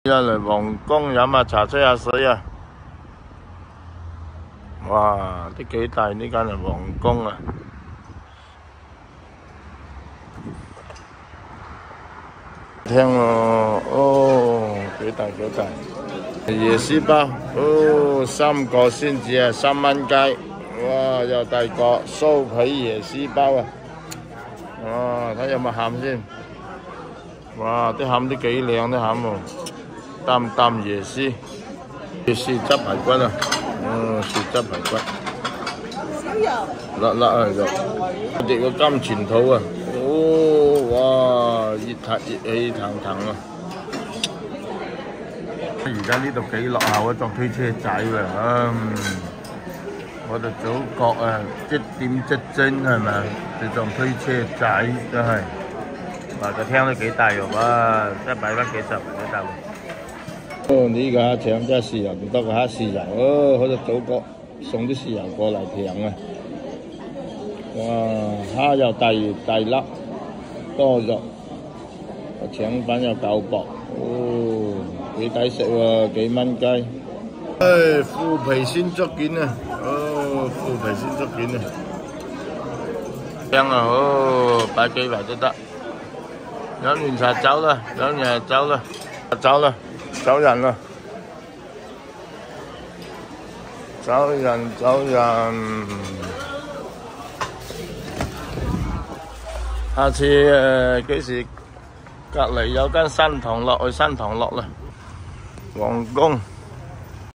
而家嚟皇宮飲下茶吹下水啊！哇，都幾大呢間係皇宮啊！聽喎，哦，幾大幾大！椰絲包，哦，3個先至係3蚊雞，哇，又大個酥皮椰絲包啊！哇，睇有冇餡先？哇，啲餡都幾靚啲餡喎，擔椰絲，椰絲汁排骨啊！哦，豉汁排骨，辣辣啊肉，我哋個金錢肚啊！哦，哇，熱氣騰騰啊！而家呢度幾落後啊，作推車仔啊！我哋祖國啊，即點即精係咪？你仲推車仔真係，哇！個廳都幾大喎，哇！100蚊幾十幾大喎。哦，呢個蝦腸真係豉油唔多過蝦豉油哦，好似祖國送啲豉油過嚟平啊！哇，蝦又大粒多肉，個腸粉又夠薄，哦，幾抵食喎，幾蚊雞。唉，腐皮鮮竹件啊！哦，腐皮鮮竹件啊，香啊！哦，擺幾圍都得。飲完茶走啦，飲完茶走啦，走啦。走人啦！走人！下次幾時隔離有間新塘落去新塘落啦，皇宮。